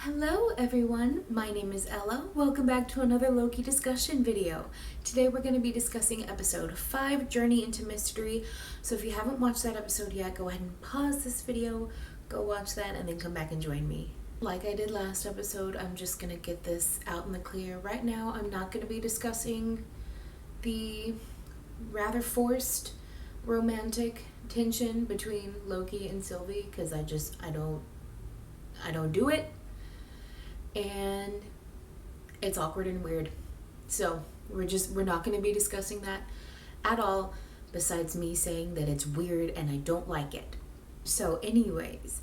Hello everyone, my name is Ella. Welcome back to another Loki discussion video. Today we're going to be discussing episode 5, Journey into Mystery. So if you haven't watched that episode yet, go ahead and pause this video, go watch that, and then come back and join me. Like I did last episode, I'm just going to get this out in the clear. Right now, I'm not going to be discussing the rather forced romantic tension between Loki and Sylvie, because I don't do it. And it's awkward and weird. So we're not going to be discussing that at all, besides me saying that it's weird and I don't like it. So anyways,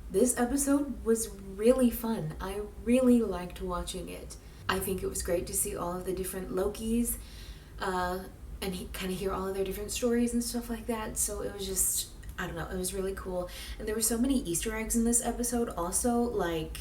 this episode was really fun. I really liked watching it. I think it was great to see all of the different Lokis and kind of hear all of their different stories and stuff like that. So it was just, I don't know, it was really cool. And there were so many Easter eggs in this episode also, like,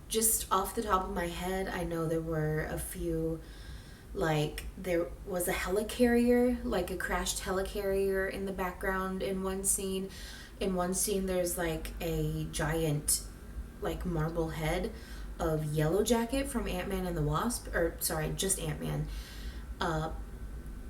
just off the top of my head, I know there were a few, like there was a helicarrier, like a crashed helicarrier in the background in one scene. In one scene, there's like a giant, like marble head of Yellow Jacket from Ant-Man and the Wasp, or sorry, just Ant-Man.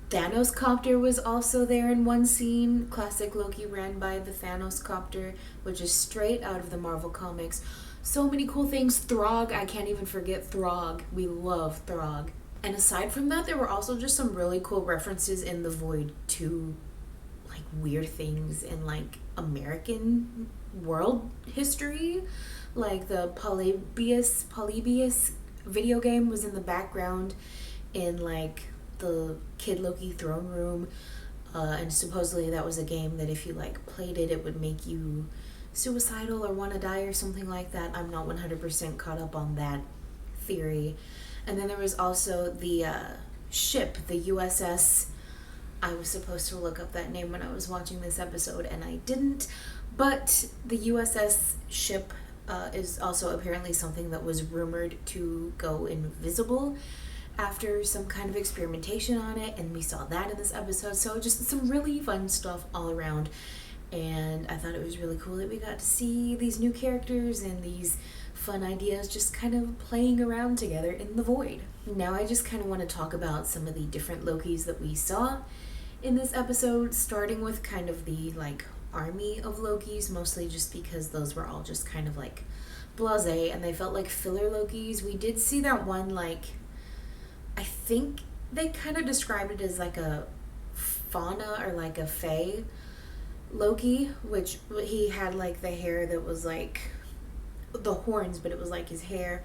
Thanos copter was also there in one scene. Classic Loki ran by the Thanos copter, which is straight out of the Marvel comics. So many cool things. Throg, I can't even forget Throg. We love Throg. And aside from that, there were also just some really cool references in the Void to like weird things in like American world history. Like the Polybius video game was in the background in like the Kid Loki throne room. And supposedly that was a game that if you like played it, it would make you suicidal or want to die or something like that. I'm not 100% caught up on that theory. And then there was also the ship, the USS. I was supposed to look up that name when I was watching this episode and I didn't, but the USS ship is also apparently something that was rumored to go invisible after some kind of experimentation on it, and we saw that in this episode. So just some really fun stuff all around. And I thought it was really cool that we got to see these new characters and these fun ideas just kind of playing around together in the void. Now I just kind of want to talk about some of the different Lokis that we saw in this episode, starting with kind of the like army of Lokis, mostly just because those were all just kind of like blasé and they felt like filler Lokis. We did see that one, like, I think they kind of described it as like a fauna or like a fae Loki, which he had like the hair that was like the horns, but it was like his hair.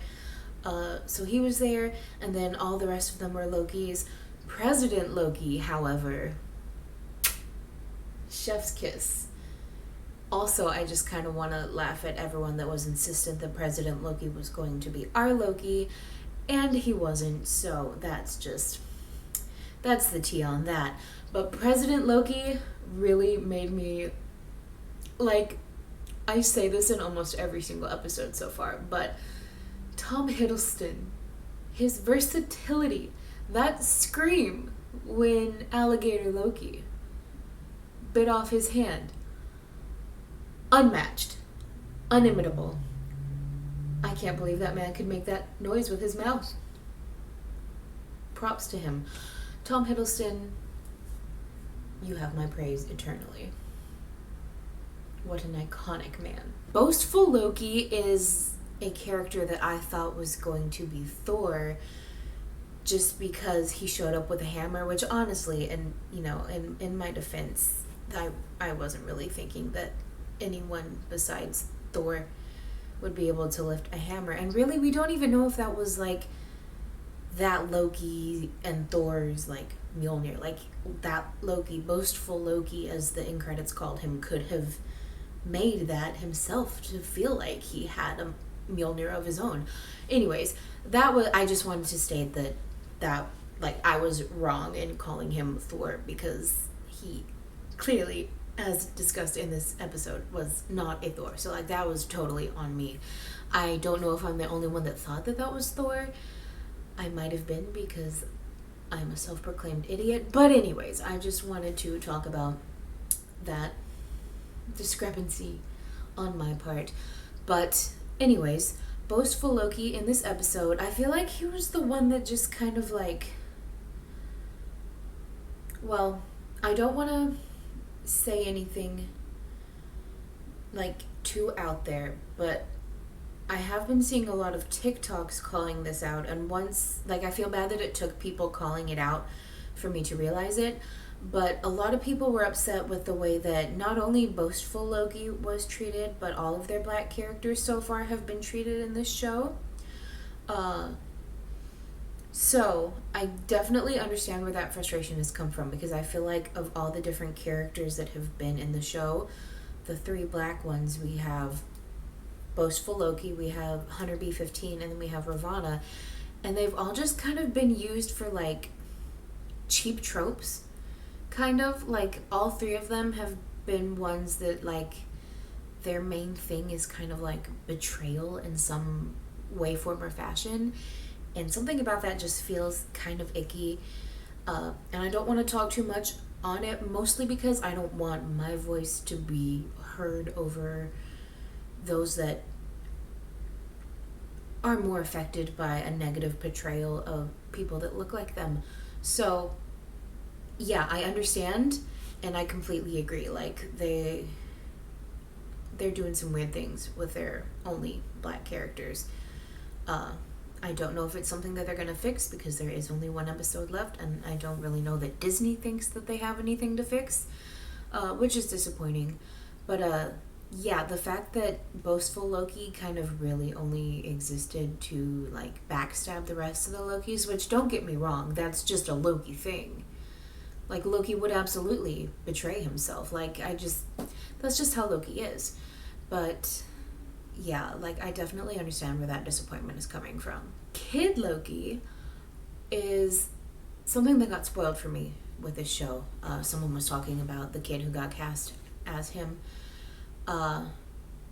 So he was there, and then all the rest of them were Lokis. President Loki, however, chef's kiss. Also, I just kind of want to laugh at everyone that was insistent that President Loki was going to be our Loki, and he wasn't, so that's the tea on that. But President Loki really made me, like, I say this in almost every single episode so far, but Tom Hiddleston, his versatility, that scream when Alligator Loki bit off his hand, unmatched, unimitable. I can't believe that man could make that noise with his mouth. Props to him. Tom Hiddleston, you have my praise eternally. What an iconic man. Boastful Loki is a character that I thought was going to be Thor, just because he showed up with a hammer, which honestly, and you know, in my defense, I wasn't really thinking that anyone besides Thor would be able to lift a hammer. And really, we don't even know if that was like that Loki and Thor's like Mjolnir. Like that Loki, boastful Loki as the end credits called him, could have made that himself to feel like he had a Mjolnir of his own. Anyways, I just wanted to state that like I was wrong in calling him Thor, because he clearly, as discussed in this episode, was not a Thor. So like that was totally on me. I don't know if I'm the only one that thought that was Thor. I might have been, because I'm a self-proclaimed idiot. But anyways, I just wanted to talk about that discrepancy on my part. But anyways, Boastful Loki in this episode, I feel like he was the one that just kind of like, well, I don't want to say anything like too out there, but I have been seeing a lot of TikToks calling this out, and once, like, I feel bad that it took people calling it out for me to realize it, but a lot of people were upset with the way that not only Boastful Loki was treated, but all of their black characters so far have been treated in this show. So I definitely understand where that frustration has come from, because I feel like of all the different characters that have been in the show, the three black ones, we have Boastful Loki, we have Hunter B-15, and then we have Ravonna, and they've all just kind of been used for like cheap tropes, kind of like all three of them have been ones that like their main thing is kind of like betrayal in some way, form, or fashion, and something about that just feels kind of icky, and I don't want to talk too much on it, mostly because I don't want my voice to be heard over those that are more affected by a negative portrayal of people that look like them. So yeah, I understand, and I completely agree. Like, they're doing some weird things with their only black characters. I don't know if it's something that they're going to fix, because there is only one episode left, and I don't really know that Disney thinks that they have anything to fix, which is disappointing. But yeah, the fact that Boastful Loki kind of really only existed to like backstab the rest of the Lokis, which, don't get me wrong, that's just a Loki thing. Like, Loki would absolutely betray himself. Like, that's just how Loki is. But yeah, like, I definitely understand where that disappointment is coming from. Kid Loki is something that got spoiled for me with this show. Someone was talking about the kid who got cast as him.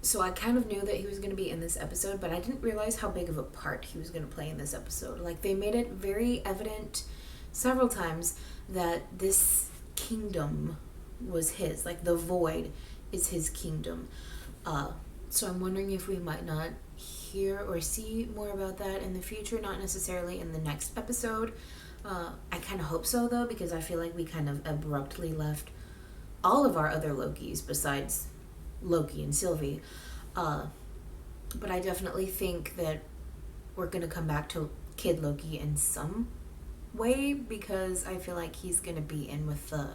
So I kind of knew that he was going to be in this episode, but I didn't realize how big of a part he was going to play in this episode. Like, they made it very evident several times that this kingdom was his. Like, the void is his kingdom. So I'm wondering if we might not hear or see more about that in the future, not necessarily in the next episode. I kind of hope so, though, because I feel like we kind of abruptly left all of our other Lokis besides Loki and Sylvie. But I definitely think that we're going to come back to Kid Loki in some way, because I feel like he's going to be in with the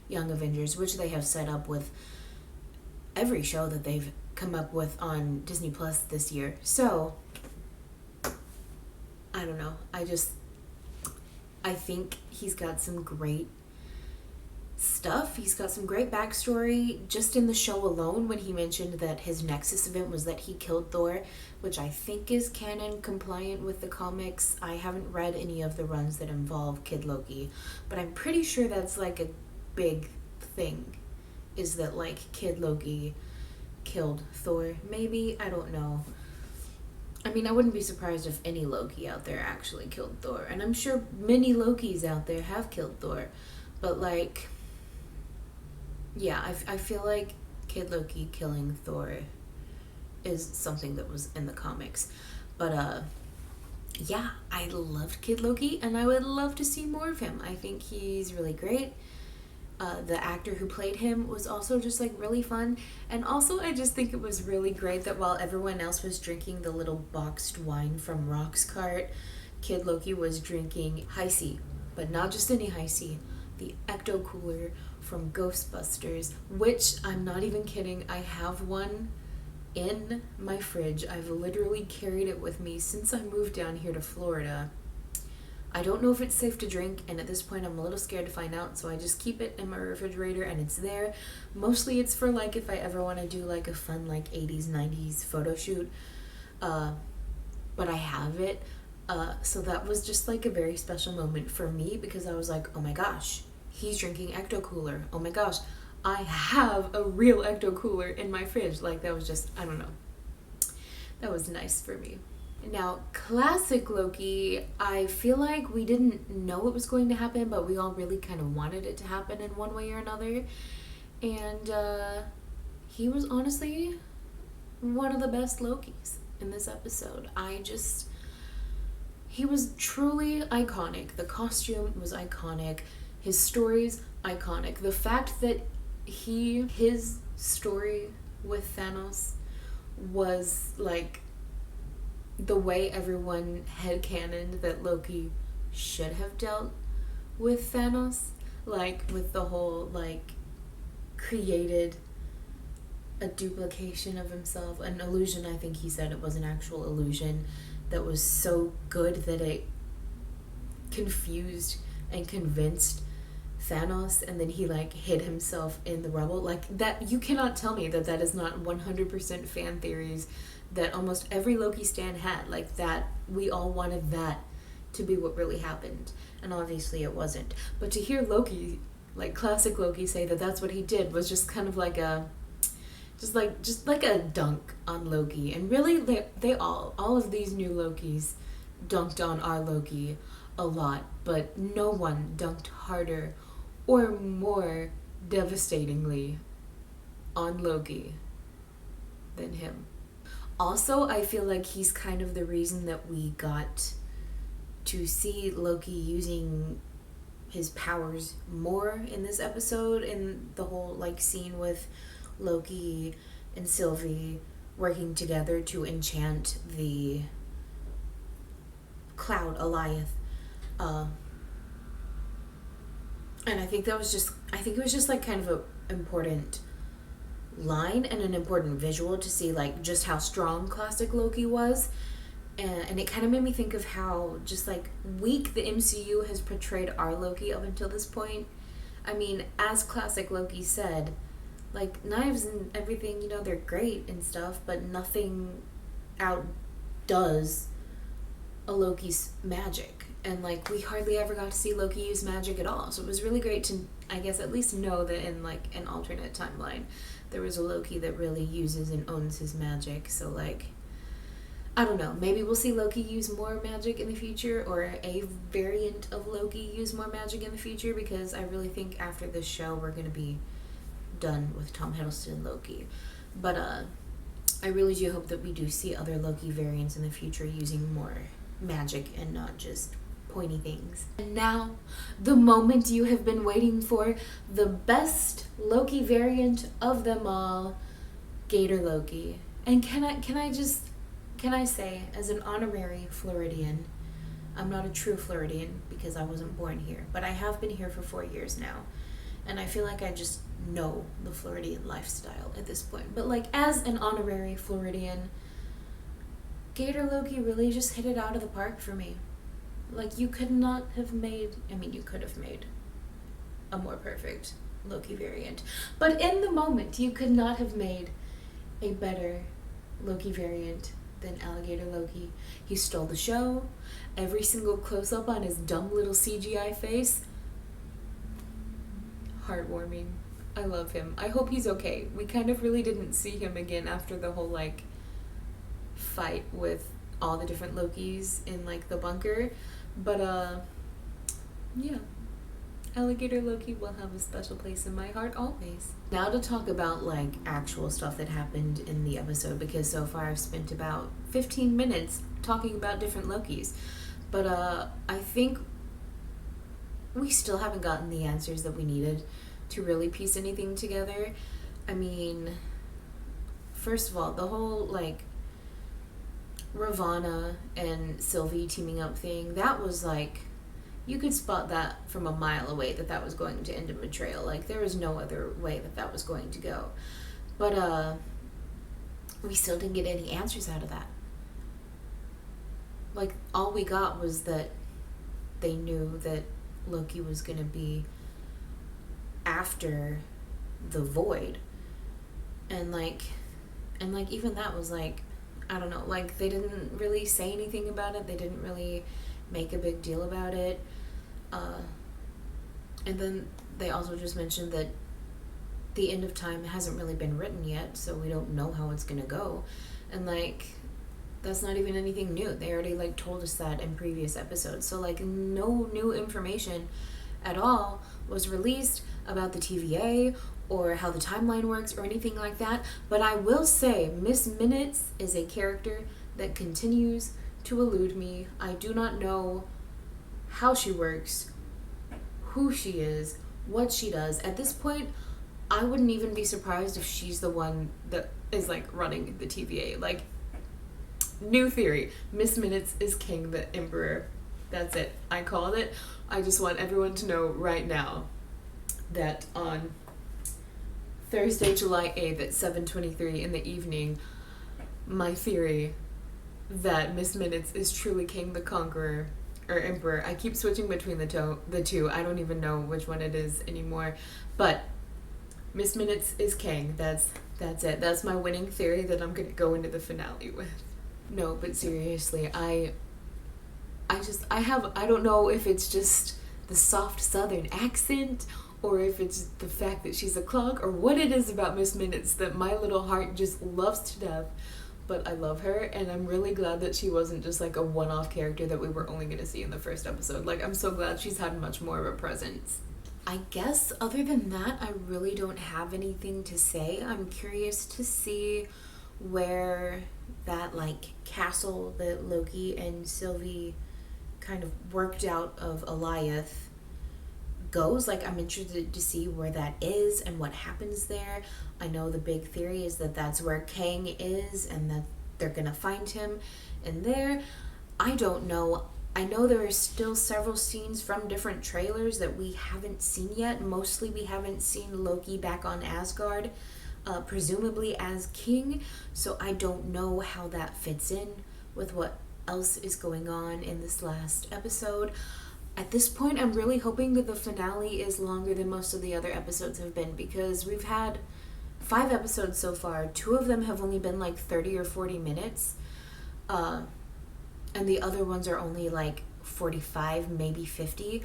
Young Avengers, which they have set up with every show that they've come up with on Disney Plus this year. So I don't know, I think he's got some great stuff. He's got some great backstory just in the show alone, when he mentioned that his Nexus event was that he killed Thor, which I think is canon compliant with the comics. I haven't read any of the runs that involve Kid Loki, but I'm pretty sure that's like a big thing, is that like Kid Loki killed Thor. Maybe, I don't know. I mean, I wouldn't be surprised if any Loki out there actually killed Thor, and I'm sure many Lokis out there have killed Thor, but like, yeah, I feel like Kid Loki killing Thor is something that was in the comics. But yeah, I loved Kid Loki, and I would love to see more of him. I think he's really great. The actor who played him was also just like really fun, and also I just think it was really great that while everyone else was drinking the little boxed wine from Rock's cart, Kid Loki was drinking Hi-C, but not just any Hi-C, the Ecto Cooler from Ghostbusters, which, I'm not even kidding, I have one in my fridge. I've literally carried it with me since I moved down here to Florida. I don't know if it's safe to drink, and at this point I'm a little scared to find out, so I just keep it in my refrigerator, and it's there. Mostly it's for like if I ever want to do like a fun like 80s 90s photo shoot, but I have it, so that was just like a very special moment for me, because I was like, oh my gosh, he's drinking Ecto Cooler. Oh my gosh, I have a real Ecto Cooler in my fridge. Like, that was just, I don't know, that was nice for me. Now, classic Loki, I feel like we didn't know it was going to happen, but we all really kind of wanted it to happen in one way or another. And he was honestly one of the best Lokis. in this episode. He was truly iconic. The costume was iconic. His story's iconic. The fact that his story with Thanos was like the way everyone headcanoned that Loki should have dealt with Thanos, like with the whole like created a duplication of himself, an illusion. I think he said it was an actual illusion that was so good that it confused and convinced Thanos, and then he like hid himself in the rubble. Like that, you cannot tell me that that is not 100% fan theories that almost every Loki stan had. Like that, we all wanted that to be what really happened, and obviously it wasn't. But to hear Loki, like classic Loki, say that that's what he did was just kind of like a just like a dunk on Loki. And really they all of these new Lokis dunked on our Loki a lot, but no one dunked harder or more devastatingly on Loki than him. Also, I feel like he's kind of the reason that we got to see Loki using his powers more in this episode, in the whole like scene with Loki and Sylvie working together to enchant the cloud Alliath. And I think it was just like kind of a important line and an important visual to see like just how strong classic Loki was. And it kind of made me think of how just like weak the MCU has portrayed our Loki up until this point. I mean, as classic Loki said, like knives and everything, you know, they're great and stuff, but nothing outdoes a Loki's magic. And like we hardly ever got to see Loki use magic at all. So it was really great to, I guess, at least know that in like an alternate timeline there was a Loki that really uses and owns his magic. So like, I don't know, maybe we'll see Loki use more magic in the future, or a variant of Loki use more magic in the future, because I really think after this show we're going to be done with Tom Hiddleston Loki. But I really do hope that we do see other Loki variants in the future using more magic and not just pointy things. And now, the moment you have been waiting for, the best Loki variant of them all, Gator Loki. And can I say, as an honorary Floridian, I'm not a true Floridian because I wasn't born here, but I have been here for 4 years now, and I feel like I just know the Floridian lifestyle at this point. But like, as an honorary Floridian, Gator Loki really just hit it out of the park for me. Like, you could not have made, I mean, you could have made a more perfect Loki variant, but in the moment, you could not have made a better Loki variant than Alligator Loki. He stole the show. Every single close-up on his dumb little CGI face. Heartwarming. I love him. I hope he's okay. We kind of really didn't see him again after the whole, like, fight with all the different Lokis in, like, the bunker. But, yeah. Alligator Loki will have a special place in my heart always. Now to talk about like actual stuff that happened in the episode, because so far I've spent about 15 minutes talking about different Lokis. But I think we still haven't gotten the answers that we needed to really piece anything together. I mean, first of all, the whole like Ravonna and Sylvie teaming up thing, that was like, you could spot that from a mile away that was going to end in betrayal. Like, there was no other way that was going to go. But, we still didn't get any answers out of that. Like, all we got was that they knew that Loki was going to be after the void. And, like, even that was, like, I don't know. Like, they didn't really say anything about it. They didn't really make a big deal about it. And then they also just mentioned that the end of time hasn't really been written yet, so we don't know how it's gonna go. And like, that's not even anything new. They already like told us that in previous episodes. So like, no new information at all was released about the TVA or how the timeline works or anything like that. But I will say Miss Minutes is a character that continues to elude me. I do not know how she works, who she is, what she does. At this point, I wouldn't even be surprised if she's the one that is like running the TVA. Like, new theory, Miss Minutes is king, the emperor. That's it. I called it. I just want everyone to know right now that on Thursday, July 8th at 7:23 in the evening, my theory that Miss Minutes is truly King the Conqueror or Emperor. I keep switching between the two. I don't even know which one it is anymore. But Miss Minutes is king. That's it. That's my winning theory that I'm gonna go into the finale with. No, but seriously, I don't know if it's just the soft southern accent or if it's the fact that she's a clog or what it is about Miss Minutes that my little heart just loves to death. But I love her, and I'm really glad that she wasn't just like a one-off character that we were only going to see in the first episode. Like, I'm so glad she's had much more of a presence. I guess other than that, I really don't have anything to say. I'm curious to see where that like castle that Loki and Sylvie kind of worked out of Eliath goes. Like, I'm interested to see where that is and what happens there. I know the big theory is that that's where Kang is and that they're gonna find him in there. I don't know. I know there are still several scenes from different trailers that we haven't seen yet. Mostly we haven't seen Loki back on Asgard, presumably as king, so I don't know how that fits in with what else is going on in this last episode. At this point, I'm really hoping that the finale is longer than most of the other episodes have been, because we've had 5 episodes so far. 2 of them have only been like 30 or 40 minutes, and the other ones are only like 45, maybe 50.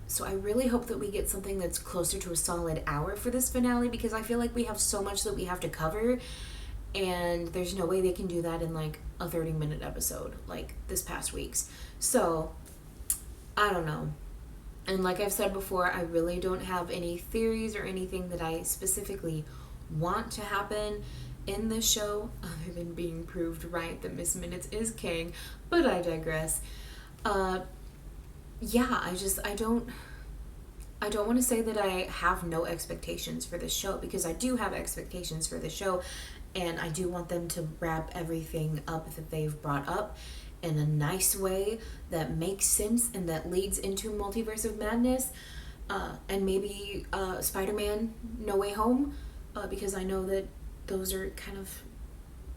So I really hope that we get something that's closer to a solid hour for this finale, because I feel like we have so much that we have to cover, and there's no way they can do that in like a 30-minute episode like this past week's. So I don't know. And like I've said before, I really don't have any theories or anything that I specifically want to happen in this show, other than being proved right that Miss Minutes is king, but I digress. Yeah, I don't want to say that I have no expectations for this show, because I do have expectations for the show, and I do want them to wrap everything up that they've brought up in a nice way that makes sense and that leads into Multiverse of Madness, and maybe Spider-Man No Way Home, because I know that those are kind of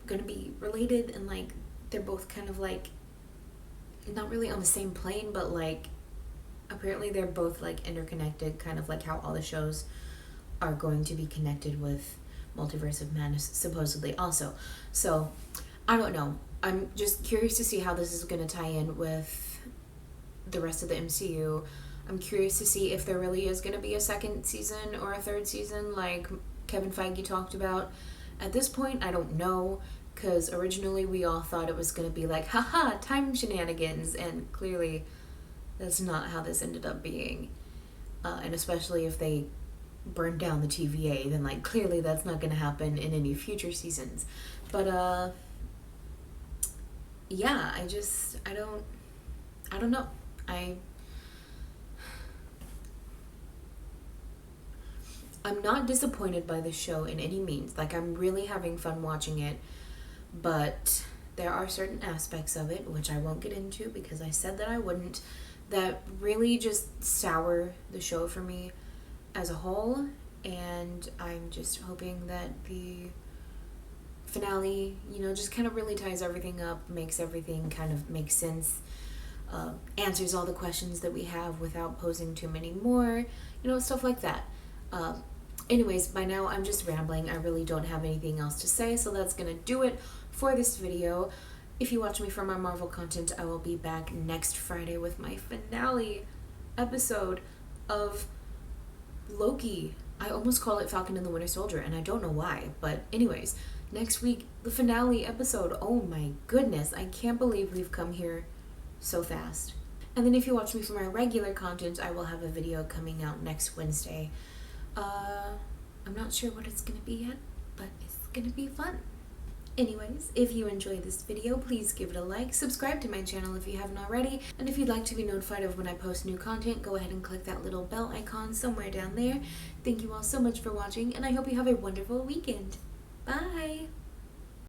gonna be related, and like they're both kind of like not really on the same plane, but like apparently they're both like interconnected, kind of like how all the shows are going to be connected with Multiverse of Madness supposedly also. So I don't know. I'm just curious to see how this is going to tie in with the rest of the MCU. I'm curious to see if there really is going to be a second season or a third season like Kevin Feige talked about. At this point, I don't know, because originally we all thought it was going to be like, haha, time shenanigans, and clearly that's not how this ended up being. And especially if they burned down the TVA, then like clearly that's not going to happen in any future seasons. But yeah, I don't know. I'm not disappointed by the show in any means. Like, I'm really having fun watching it, but there are certain aspects of it, which I won't get into because I said that I wouldn't, that really just sour the show for me as a whole, and I'm just hoping that the finale, just kind of really ties everything up, makes everything kind of make sense, answers all the questions that we have without posing too many more, stuff like that. Anyways, by now I'm just rambling. I really don't have anything else to say, so that's gonna do it for this video. If you watch me for my Marvel content, I will be back next Friday with my finale episode of Loki. I almost call it Falcon and the Winter Soldier, and I don't know why, but anyways, next week, the finale episode. Oh my goodness, I can't believe we've come here so fast. And then if you watch me for my regular content, I will have a video coming out next Wednesday. I'm not sure what it's gonna be yet, but it's gonna be fun. Anyways, if you enjoyed this video, please give it a like, subscribe to my channel if you haven't already, and if you'd like to be notified of when I post new content, go ahead and click that little bell icon somewhere down there. Thank you all so much for watching, and I hope you have a wonderful weekend. Bye!